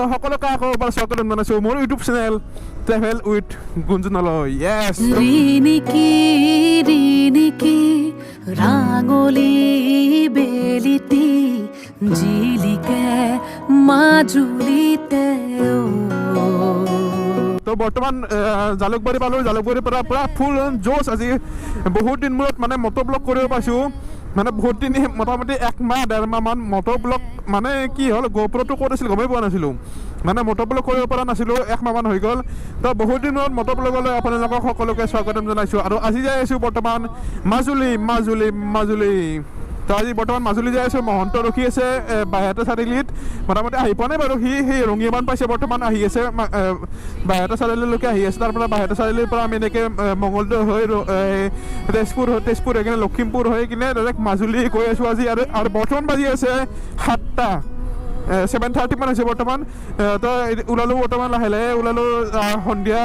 তো সকলোকে আকৌ এবাৰ স্বাগতম জনাইছোঁ মোৰ ইউটিউব চেনেল ট্ৰেভেল উইথ গুঞ্জনলৈ য়েছ ৰিণিকি ৰাঙলী বেলিটি জিলিকে মাজুলীতে তো বৰ্তমান জালুকবাৰী পালোঁ জালুকবাৰীৰ পৰা পূৰা ফুল জোচ আজি বহুত দিন মূৰত মানে মটৰ ব্লগ কৰিব পাইছোঁ মানে বহুত দিন মোটামুটি 1 মাহ 1.5 মাহমান মটৰ ব্লগ মানে কি হ'ল গোপ্ৰটো ক'ত আছিল গমেই পোৱা নাছিলোঁ মানে মটৰ ব্লগ কৰিব পৰা নাছিলোঁ 1 মাহমান হৈ গ'ল তো বহুত দিন মূৰত মটৰ ব্লগলৈ আপোনালোকক সকলোকে স্বাগতম জনাইছোঁ আৰু আজি যাই আছোঁ বৰ্তমান মাজুলী তো আজি বৰ্তমান মাজুলী যাই আছোঁ মহন্ত ৰখি আছে বাইহাটা চাৰিআলিত মোটামুটি আহি পোৱা নাই বাৰু সেই ৰঙিয়ামান পাইছে বৰ্তমান আহি আছে বাইহাটা চাৰিআলিলৈকে আহি আছে তাৰ পৰা বাইহাটা চাৰিআলিৰ পৰা আমি এনেকৈ মঙলদৈ হৈ তেজপুৰ হৈ কিনে লখিমপুৰ হৈ কিনে ডাইৰেক্ট মাজুলী গৈ আছোঁ আজি আৰু বৰ্তমান বাজি আছে 7টা 7:30 মান হৈছে বৰ্তমান তো ওলালোঁ বৰ্তমান লাহে লাহে ওলালোঁ সন্ধিয়া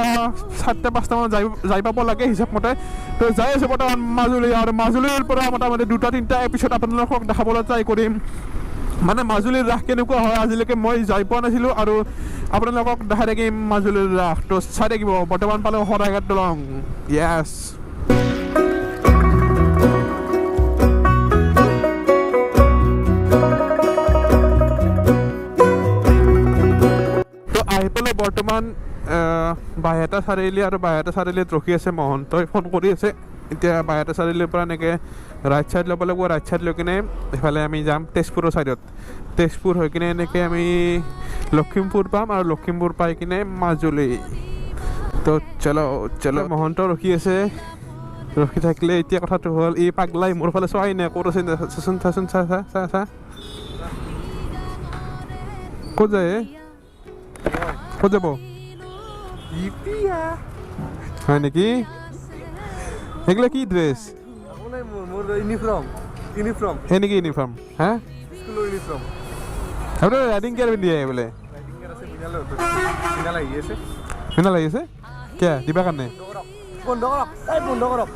4টা 5টা মান যাই পাব লাগে হিচাপ মতে তো যাই আছোঁ বৰ্তমান মাজুলী আৰু মাজুলীৰ পৰা মোটামুটি 2-3টা এপিছ'ড আপোনালোকক দেখাবলৈ ট্ৰাই কৰিম মানে মাজুলীৰ ৰাস কেনেকুৱা হয় আজিলৈকে মই যাই পোৱা নাছিলোঁ আৰু আপোনালোকক দেখাই থাকিম মাজুলীৰ ৰাস তো চাই থাকিব বৰ্তমান পালোঁ শৰাইঘাট দলং য়েছ আহি পেলাই বৰ্তমান বাইহাটা চাৰিআলি আৰু বাইহাটা চাৰিআলিত ৰখি আছে মহন্তই ফোন কৰি আছে এতিয়া বাইহাটা চাৰিআলিৰ পৰা এনেকৈ ৰাইট ছাইড ল'ব লাগিব ৰাইট ছাইড লৈ কিনে এইফালে আমি যাম তেজপুৰৰ ছাইডত তেজপুৰ হৈ কিনে এনেকৈ আমি লখিমপুৰ পাম আৰু লখিমপুৰ পাই কিনে মাজুলী তো চলো মহন্ত ৰখি আছে ৰখি থাকিলে এতিয়া কথাটো হ'ল এই পাগলাই মোৰ ফালে চোৱাই নাই ক'ত আছে চাচোন চা ক'ত যায় ক'ত যাব হয় নেকি এইগুলো কি ড্রেস ইউনিফর্ম হয় নেকি ইউনিফর্ম হ্যাঁ স্কুলৰ ইউনিফৰ্ম আপনাৰ ৰাইডিং গিয়াৰ পিন্ধি আহে বোলে ফিনাল আহি আছে কিয় দিবা কাৰণে বন্ধ কৰক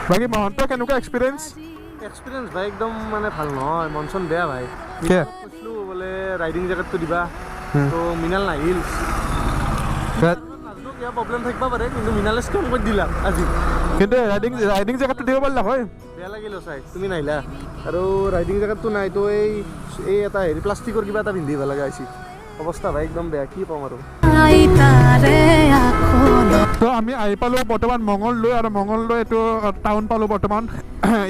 বাকী মহন্ত কেনেকুৱা এক্সপিৰিয়েঞ্চ ভাই একদম মানে ভাল নহয় মন চন বেয়া ভাই কিয় কৈছিলোঁ বোলে ৰাইডিং জেকেটটো দিবা তো মিনাল নাহিল নাজানো কিবা প্ৰব্লেম থাকিব পাৰে কিন্তু মিনালে স্কেম কৰি দিলা আজি কিন্তু ৰাইডিং জেকেটটো দিব পাৰিলা হয় বেয়া লাগিল চাই তুমি নাহিলা আৰু ৰাইডিং জেকেটটো নাই তো এই এটা হেৰি প্লাষ্টিকৰ কিবা এটা পিন্ধিব লগা হৈছে অৱস্থা ভাই একদম বেয়া কি পাম আৰু তো আমি আহি পালোঁ বৰ্তমান মঙলদৈ আৰু মঙলদৈ এইটো টাউন পালোঁ বৰ্তমান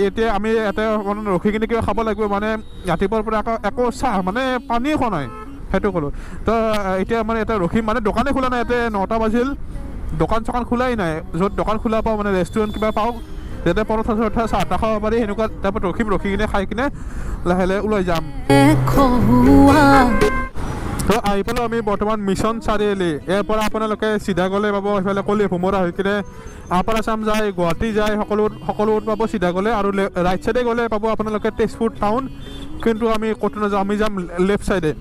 এতিয়া আমি ইয়াতে ৰখি কিনে কিবা খাব লাগিব মানে ৰাতিপুৱাৰ পৰা একো চাহ মানে পানী খোৱা নাই সেইটো ক'লোঁ তো এতিয়া মানে এটা ৰখিম মানে দোকানেই খোলা নাই ইয়াতে 9টা বাজিল দোকান চোকান খোলাই নাই য'ত দোকান খোলা পাওঁ মানে ৰেষ্টুৰেণ্ট কিবা পাওঁ যাতে পৰঠা চৰঠা চাহ তাহ খাব পাৰি সেনেকুৱা তাৰপৰা ৰখি কিনে খাই কিনে লাহে লাহে ওলাই যাম তো আহি পালোঁ আমি বৰ্তমান মিছন চাৰিআলি ইয়াৰ পৰা আপোনালোকে চিধা গ'লে পাব সেইফালে কলি ভোমৰা হৈ কিনে আপাৰ আছাম যায় গুৱাহাটী যায় সকলো পাব চিধা গ'লে আৰু ৰাইট ছাইডে গ'লে পাব আপোনালোকে তেজপুৰ টাউন কিন্তু আমি ক'তো নাযাওঁ আমি যাম লেফ্ট ছাইডে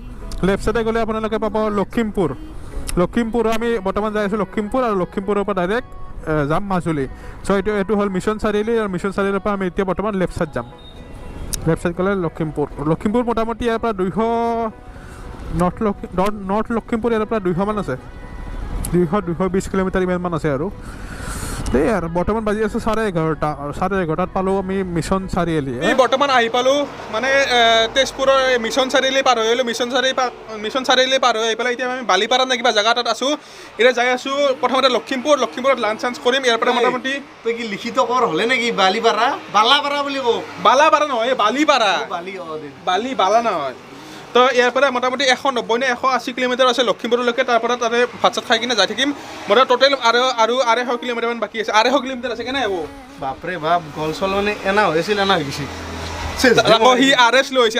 গ'লে আপোনালোকে পাব লখিমপুৰ আমি বৰ্তমান যাই আছোঁ লখিমপুৰ আৰু লখিমপুৰৰ পৰা ডাইৰেক্ট যাম মাজুলী চ' এইটো হ'ল মিছন চাৰিআলি আৰু মিছন চাৰিআলিৰ পৰা আমি এতিয়া বৰ্তমান লেফ্ট ছাইড যাম লেফ্ট ছাইড গ'লে লখিমপুৰ মোটামুটি ইয়াৰ পৰা 200 নৰ্থ লখিমপুৰ ইয়াৰ পৰা 200 মান আছে 220 কিলোমিটাৰ ইমানমান আছে আৰু দেই আৰু বৰ্তমান বাজি আছে 11:30 পালোঁ আমি মিছন চাৰিআলি বৰ্তমান আহি পালোঁ মানে তেজপুৰৰ মিছন চাৰিআলি পাৰ হৈ আহিলোঁ মিছন চাৰিআলি পাৰ হৈ আহি পেলাই এতিয়া আমি বালিপাৰা নে কিবা জেগা এটাত আছোঁ এতিয়া যাই আছোঁ প্ৰথমতে লখিমপুৰত লাঞ্চ চাঞ্চ কৰিম ইয়াৰ পৰা মোটামুটি তই কি লিখিত কৰ হ'লে নেকি বালাপাৰা বুলি কওঁ বালাপাৰা নহয় বালিপাৰা বালা নহয় তো ইয়াৰ পৰা মোটামুটি 190 নে 180 কিলোমিটাৰ আছে লখিমপুৰলৈকে তাৰ পৰা তাতে ভাত চাত খাই কিনে যাই থাকিম মোটা টোটেল আৰু 250 কিলোমিটাৰমান বাকী আছে 250 কিলোমিটাৰ আছে কেনে হ'ব বাপৰে বাপ গল চলনি এনা হৈ গৈছে আকৌ সি RS লৈ আহিছে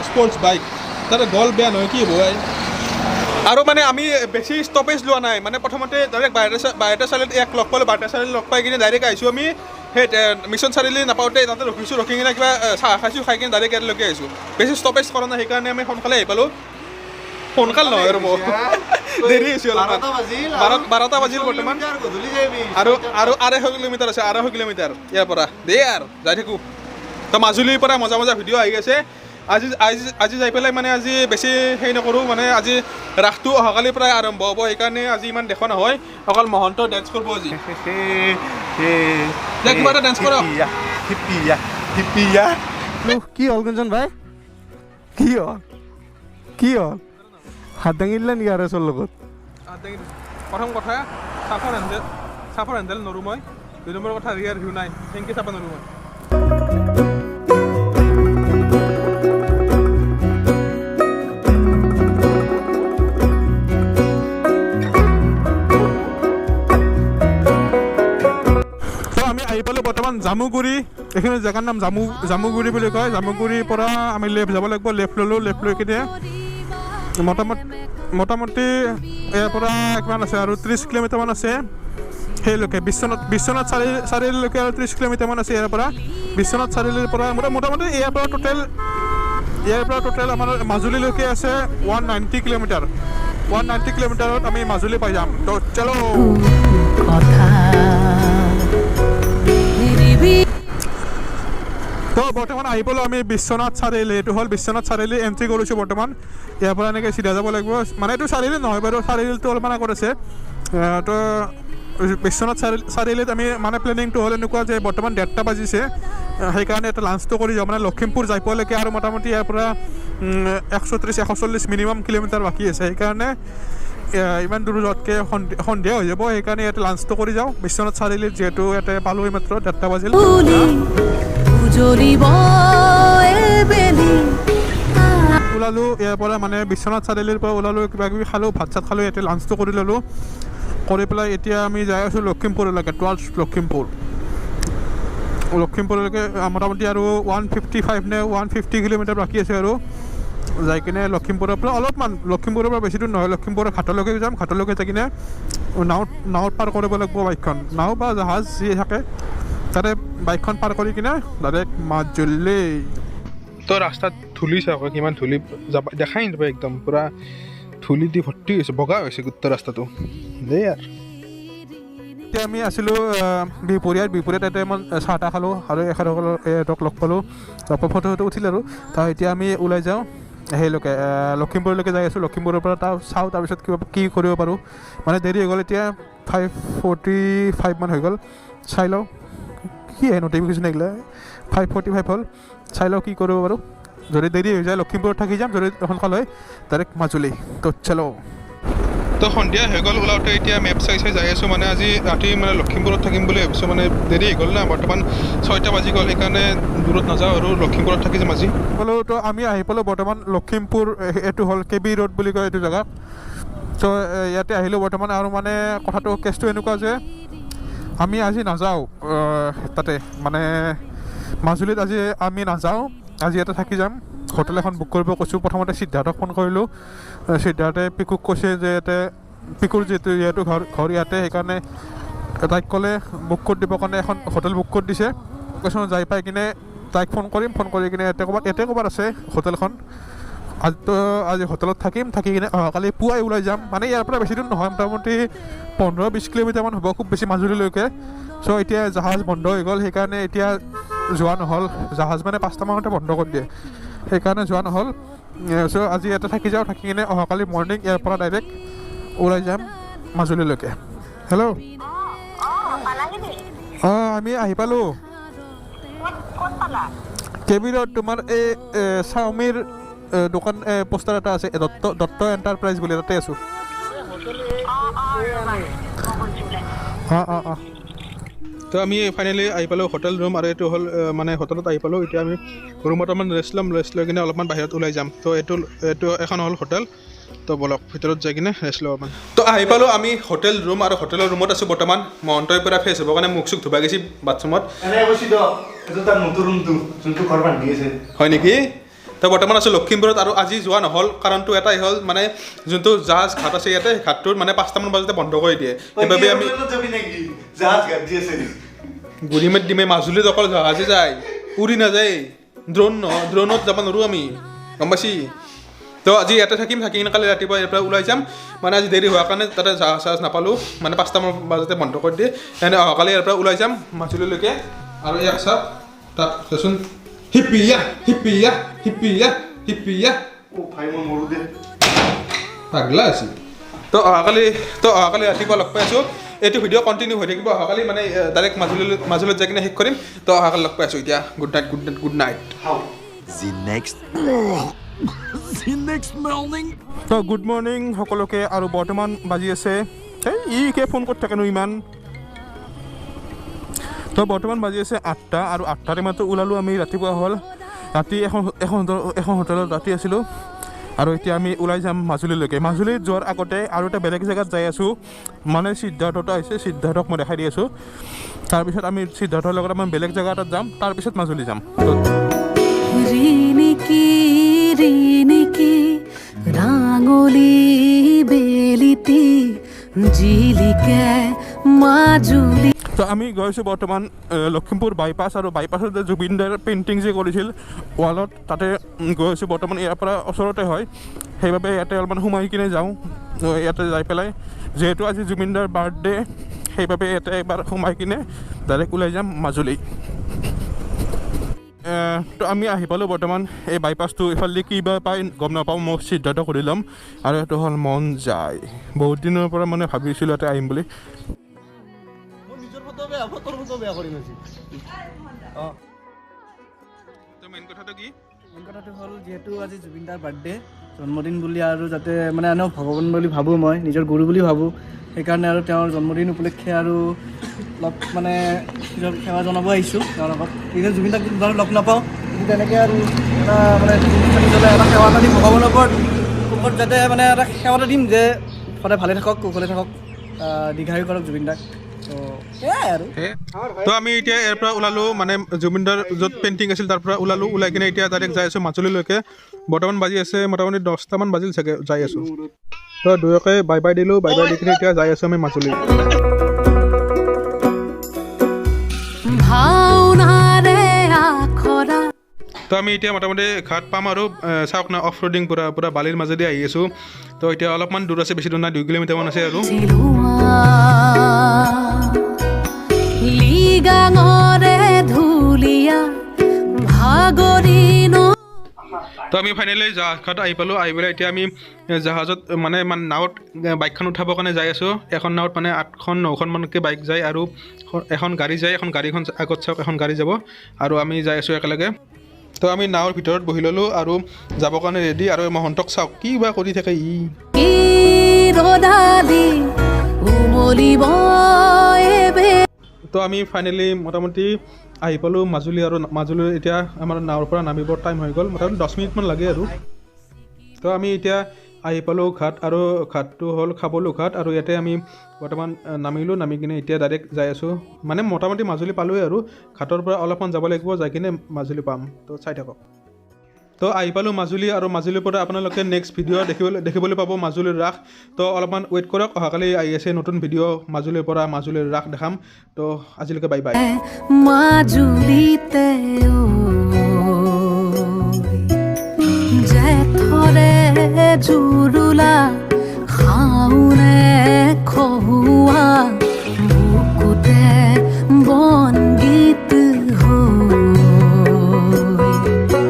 স্পৰ্টছ বাইক তাতে গল বেয়া নহয় কি হ'ব আৰু মানে আমি বেছি ষ্টপেজ লোৱা নাই মানে প্ৰথমতে ডাইৰেক্ট বাইহাটা চাৰিআলিত লগ পালোঁ বাইহাটা চাৰিআলিত লগ পাই কিনে ডাইৰেক্ট আহিছোঁ আমি সেই মিছন চাৰিআলি নাপাওঁতে তাতে ৰখি কিনে কিবা চাহ খাইছোঁ খাই কিনে ডাইৰেক্ট ইয়ালৈকে আহিছোঁ বেছি ষ্টপেজ কৰা নাই সেইকাৰণে আমি সোনকালে আহি পালোঁ সোনকাল নহয় আৰু মোৰ দেৰি হৈছে অলপমান 12টা বাজিল বৰ্তমান আৰু 250 কিলোমিটাৰ আছে 250 কিলোমিটাৰ ইয়াৰ পৰা দেই আৰু যাই থাকোঁ তো মাজুলীৰ পৰা মজা ভিডিঅ' আহি আছে আজি যাই পেলাই মানে আজি বেছি হেৰি নকৰোঁ মানে আজি ৰাসটো অহাকালিৰ পৰাই আৰম্ভ হ'ব সেইকাৰণে আজি ইমান দেখা নহয় অকল মহন্ত ডেন্স কৰিব আজি কিবা এটা ডেন্স কৰক কি হ'ল কুঞ্জন ভাই কি হ'ল হাত দাঙি দিলে নেকি আৰু লগত প্ৰথম কথা চাফৰ হেণ্ডেল নৰোঁ মই 2 নম্বৰ কথা ৰিয়াৰ ভিউ নাই থেংকি চাব নৰোঁ মই আহি পালোঁ বৰ্তমান জামুগুৰি এইখিনি জেগাৰ নাম জামুগুৰি বুলি কয় জামুগুৰিৰ পৰা আমি লেফ্ট যাব লাগিব লেফ্ট ল'লোঁ লেফ্ট লৈ কিনে মোটামুটি ইয়াৰ পৰা কিমান আছে আৰু 30 কিলোমিটাৰমান আছে সেইলৈকে বিশ্বনাথ চাৰিআলিলৈকে আৰু 30 কিলোমিটাৰমান আছে ইয়াৰ পৰা বিশ্বনাথ চাৰিআলিৰ পৰা মোটামুটি ইয়াৰ পৰা টোটেল আমাৰ মাজুলীলৈকে আছে 190 কিলোমিটাৰ 190 কিলোমিটাৰত আমি মাজুলী পাই যাম তো চলো তো বৰ্তমান আহি পালোঁ আমি বিশ্বনাথ চাৰিআলি এইটো হ'ল বিশ্বনাথ চাৰিআলি এণ্ট্ৰি কৰিছোঁ বৰ্তমান ইয়াৰ পৰা এনেকৈ চিধা যাব লাগিব মানে এইটো চাৰিআলি নহয় বাৰু চাৰিআলিটো অলপমান আগত আছে তো বিশ্বনাথ চাৰিআলিত আমি মানে প্লেনিংটো হ'ল এনেকুৱা যে বৰ্তমান 1:30 বাজিছে সেইকাৰণে এটা লাঞ্চটো কৰি যাওঁ মানে লখিমপুৰ যাই পোৱালৈকে আৰু মোটামুটি ইয়াৰ পৰা 130-140 মিনিমাম কিলোমিটাৰ বাকী আছে সেইকাৰণে ইমান দূৰ যোৱাতকৈ সন্ধিয়া হৈ যাব সেইকাৰণে ইয়াতে লাঞ্চটো কৰি যাওঁ বিশ্বনাথ চাৰিআলিত যিহেতু ইয়াতে পালোঁ মাত্ৰ 1:30 বাজিল ওলালোঁ ইয়াৰ পৰা মানে বিশ্বনাথ চাৰিআলিৰ পৰা ওলালোঁ কিবা কিবি খালোঁ ভাত চাত খালোঁ ইয়াতে লাঞ্চটো কৰি ল'লোঁ কৰি পেলাই এতিয়া আমি যাই আছোঁ লখিমপুৰলৈকে টুৱাৰ্ডছ লখিমপুৰলৈকে মোটামুটি আৰু 155 নে 150 কিলোমিটাৰ বাকী আছে আৰু যাই কিনে লখিমপুৰৰ পৰা অলপমান লখিমপুৰৰ পৰা বেছি দূৰ নহয় লখিমপুৰৰ ঘাটলৈকে যাম ঘাটলৈকে যাই কিনে নাৱত পাৰ কৰিব লাগিব বাইকখন নাও বা জাহাজ যি থাকে তাতে বাইকখন পাৰ কৰি কিনে ডাইৰেক্ট মাজুলী তো ৰাস্তাত ধূলি চাওক কিমান ধূলি যাব দেখাই নাপায় একদম পূৰা ধূলি দি ভৰ্তি হৈছে বগা হৈছে গোটেই ৰাস্তাটো দেই আৰু এতিয়া আমি আছিলোঁ বিহপুৰীয়াত তাতে মই চাহ তাহ খালোঁ আৰু এখেতক লগ পালোঁ ফটো উঠিল আৰু তাৰ এতিয়া আমি ওলাই যাওঁ সেইলৈকে লখিমপুৰলৈকে যাই আছোঁ লখিমপুৰৰ পৰা চাওঁ তাৰপিছত কি কৰিব পাৰোঁ মানে দেৰি হৈ গ'ল এতিয়া 5:45 মান হৈ গ'ল চাই লওঁ কি নটিফিকেশ্যন আহিলে 5:45 হ'ল চাই লওঁ কি কৰিব পাৰোঁ যদি দেৰি হৈ যায় লখিমপুৰত থাকি যাম যদি সোনকাল হয় ডাইৰেক্ট মাজুলী তো চলো তো সন্ধিয়া হৈ গ'ল ওলাওঁতে এতিয়া মেপ চাই যাই আছোঁ মানে আজি ৰাতি মানে লখিমপুৰত থাকিম বুলি ভাবিছোঁ মানে দেৰি হৈ গ'ল না বৰ্তমান 6টা বাজি গ'ল সেইকাৰণে দূৰত নাযাওঁ আৰু লখিমপুৰত থাকি যাম আজি ক'লোঁ তো আমি আহি পালোঁ বৰ্তমান লখিমপুৰ এইটো হ'ল KB ৰোড বুলি কয় এইটো জেগা তো ইয়াতে আহিলোঁ বৰ্তমান আৰু মানে কথাটো কেছটো এনেকুৱা যে আমি আজি নাযাওঁ তাতে মানে মাজুলীত আজি আমি নাযাওঁ আজি ইয়াতে থাকি যাম হোটেল এখন বুক কৰিব কৈছোঁ প্ৰথমতে সিদ্ধাৰ্থক ফোন কৰিলোঁ সিদ্ধাৰ্থে পিকুক কৈছে যে ইয়াতে পিকুৰ যিহেতু ঘৰ ইয়াতে সেইকাৰণে তাইক ক'লে বুক কৰি দিবৰ কাৰণে এখন হোটেল বুক কৰি দিছে কৈছোঁ যাই পাই কিনে তাইক ফোন কৰি কিনে ইয়াতে ক'ৰবাত আছে হোটেলখন আজি হোটেলত থাকি কিনে অহাকালি পুৱাই ওলাই যাম মানে ইয়াৰ পৰা বেছি দূৰ নহয় মোটামুটি 15-20 কিলোমিটাৰমান হ'ব খুব বেছি মাজুলীলৈকে চ' এতিয়া জাহাজ বন্ধ হৈ গ'ল সেইকাৰণে এতিয়া যোৱা নহ'ল জাহাজ মানে 5টা মানতে বন্ধ কৰি দিয়ে সেইকাৰণে যোৱা নহ'ল চ' আজি ইয়াতে থাকি যাওঁ থাকি কিনে অহাকালি মৰ্ণিং ইয়াৰ পৰা ডাইৰেক্ট ওলাই যাম মাজুলীলৈকে হেল্ল' অঁ আমি আহি পালোঁ KB ৰোড তোমাৰ এই চাওমিৰ দোকান পোষ্টাৰ এটা আছে দত্ত এণ্টাৰপ্ৰাইজ বুলি তাতে আছোঁ অঁ তো আমি ফাইনেলি আহি পালোঁ হোটেল ৰুম আৰু এইটো হ'ল মানে হোটেলত আহি পালোঁ এতিয়া আমি ৰুমত অলপমান ৰেষ্ট লৈ কিনে অলপমান বাহিৰত ওলাই যাম তো এইটো এখন হ'ল হোটেল তো বলক ভিতৰত যাই কিনে ৰেষ্ট ল'ব অলপমান তো আহি পালোঁ আমি হোটেল ৰুম আৰু হোটেলৰ ৰুমত আছোঁ বৰ্তমান মহন্তই পৰা ফ্ৰেছ হ'বৰ কাৰণে মুখ চুখ ধুবা গৈছি বাথৰুমত হয় নেকি তো বৰ্তমান আছোঁ লখিমপুৰত আৰু আজি যোৱা নহ'ল কাৰণটো এটাই হ'ল মানে যোনটো জাহাজ ঘাট আছে ইয়াতে ঘাটটোত মানে 5টামান বজাতে বন্ধ কৰি দিয়ে সেইবাবে আমি গুৰিমাত দিমে মাজুলীত অকল জাহাজে যায় উৰি নাযায় ড্ৰোনত যাব নোৱাৰোঁ আমি গম পাইছি তো আজি ইয়াতে থাকি কিনে কালি ৰাতিপুৱা ইয়াৰ পৰা ওলাই যাম মানে আজি দেৰি হোৱাৰ কাৰণে তাতে জাহাজ নাপালোঁ মানে 5টামান বজাতে বন্ধ কৰি দিয়ে সেইকাৰণে অহাকালি ইয়াৰ পৰা ওলাই যাম মাজুলীলৈকে আৰু ইয়াক চাওক তাত দেচোন হিপিয়া হিপিয়া হিপিয়া হিপিয়া ও ভাই মই মৰো দে পাগলা আছে তো অহাকালি ৰাতিপুৱা লগ পাই আছোঁ এইটো ভিডিঅ' কণ্টিনিউ হৈ থাকিব অহাকালি মানে ডাইৰেক্ট মাজুলীত যাই কিনে শেষ কৰিম তো অহাকালি লগ পাই আছোঁ এতিয়া গুড নাইট তো গুড মৰ্ণিং সকলোকে আৰু বৰ্তমান বাজি আছে এই কে ফোন কৰি থাকেনো ইমান তো বৰ্তমান বাজি আছে 8টা আৰু 8টাৰে মাত্ৰ ওলালোঁ আমি ৰাতিপুৱা হ'ল ৰাতি এখন হোটেলত ৰাতি আছিলোঁ আৰু এতিয়া আমি ওলাই যাম মাজুলীলৈকে মাজুলীত যোৱাৰ আগতে আৰু এটা বেলেগ জেগাত যাই আছোঁ মানে সিদ্ধাৰ্থটা আহিছে সিদ্ধাৰ্থক মই দেখাই দি আছোঁ তাৰপিছত আমি সিদ্ধাৰ্থৰ লগত আমাৰ বেলেগ জেগা এটাত যাম তাৰপিছত মাজুলী যাম ৰাঙলি বেলিতি জিলিকে মাজুলী তো আমি গৈছোঁ বৰ্তমান লখিমপুৰ বাইপাছ আৰু বাইপাছত যে জুবিনদাৰ পেইণ্টিং যে কৰিছিল ৱালত তাতে গৈছোঁ বৰ্তমান ইয়াৰ পৰা ওচৰতে হয় সেইবাবে ইয়াতে অলপমান সোমাই কিনে যাওঁ ইয়াতে যাই পেলাই যিহেতু আজি জুবিনদাৰ বাৰ্থডে সেইবাবে ইয়াতে এবাৰ সোমাই কিনে ডাইৰেক্ট ওলাই যাম মাজুলী তো আমি আহি পালোঁ বৰ্তমান এই বাইপাছটো ইফালে কি বা পাই গম নাপাওঁ মই সিদ্ধাৰ্থ কৰি ল'ম আৰু এইটো হ'ল মন যায় বহুত দিনৰ পৰা মানে ভাবিছিলোঁ ইয়াতে আহিম বুলি মেইন কথাটো হ'ল যিহেতু আজি জুবিনদাৰ বাৰ্থডে জন্মদিন বুলি আৰু যাতে মানে এনেও ভগৱান বুলি ভাবোঁ মই নিজৰ গুৰু বুলি ভাবোঁ সেইকাৰণে আৰু তেওঁৰ জন্মদিন উপলক্ষে আৰু অলপ মানে নিজৰ সেৱা জনাব আহিছোঁ তেওঁৰ লগত এতিয়া জুবিনদাক বাৰু লগ নাপাওঁ কিন্তু তেনেকৈ আৰু এটা মানে এটা সেৱা এটা দিম ভগৱানৰ ওপৰত যাতে মানে এটা সেৱা এটা দিম যে সদায় ভালে থাকক কুশলে থাকক দীৰ্ঘায়ু কৰক জুবিনদাক তো সেয়াই আৰু তো আমি এতিয়া ইয়াৰ পৰা ওলালোঁ মানে জুবিনদাৰ য'ত পেইণ্টিং আছিল তাৰ পৰা ওলাই কিনে এতিয়া ডাইৰেক্ট যাই আছোঁ মাজুলীলৈকে বৰ্তমান বাজি আছে মোটামুটি 10টামান বাজিল চাগে যাই আছোঁ তো দুয়োকে বাই দিলোঁ বাই দি কিনে এতিয়া যাই আছোঁ আমি মাজুলী তো আমি এতিয়া মোটামুটি ঘাট পাম আৰু চাওক না অফ ৰোডিং পূৰা বালিৰ মাজেদি আহি আছোঁ তো এতিয়া অলপমান দূৰ আছে বেছি দূৰ নাই 2 কিলোমিটাৰমান আছে আৰু তো আমি ফাইনেলি জাহাজঘাট আহি পালোঁ আহি পেলাই এতিয়া আমি জাহাজত মানে নাৱত বাইকখন উঠাবৰ কাৰণে যাই আছোঁ এখন নাৱত মানে 8খন 9খনমানকৈ বাইক যায় আৰু এখন গাড়ী যায় এখন গাড়ীখন আগত চাওক এখন গাড়ী যাব আৰু আমি যাই আছোঁ একেলগে তো আমি নাৱৰ ভিতৰত বহি ল'লোঁ আৰু যাবৰ কাৰণে ৰেডি আৰু মহন্তক চাওক কি বা কৰি থাকে তো আমি ফাইনেলি মোটামুটি আহি পালোঁ মাজুলী আৰু মাজুলীৰ এতিয়া আমাৰ নাৱৰ পৰা নামিবৰ টাইম হৈ গ'ল মোটামুটি 10 মিনিটমান লাগে আৰু তো আমি এতিয়া আহি পালোঁ ঘাট আৰু ঘাটটো হ'ল খাবলো ঘাট আৰু ইয়াতে আমি বৰ্তমান নামিলোঁ নামি কিনে এতিয়া ডাইৰেক্ট যাই আছোঁ মানে মোটামুটি মাজুলী পালোঁৱেই আৰু ঘাটৰ পৰা অলপমান যাব লাগিব যাই কিনে মাজুলী পাম তো চাই থাকক তো আহি পালোঁ মাজুলী আৰু মাজুলীৰ পৰা আপোনালোকে নেক্সট ভিডিঅ' দেখিবলৈ পাব মাজুলীৰ ৰাস তো অলপমান ৱেইট কৰক অহাকালি আহি আছে নতুন ভিডিঅ' মাজুলীৰ পৰা মাজুলীৰ ৰাস দেখাম তো আজিলৈকে বাই বাই মাজুলীতে জেঠৰে জুৰুলা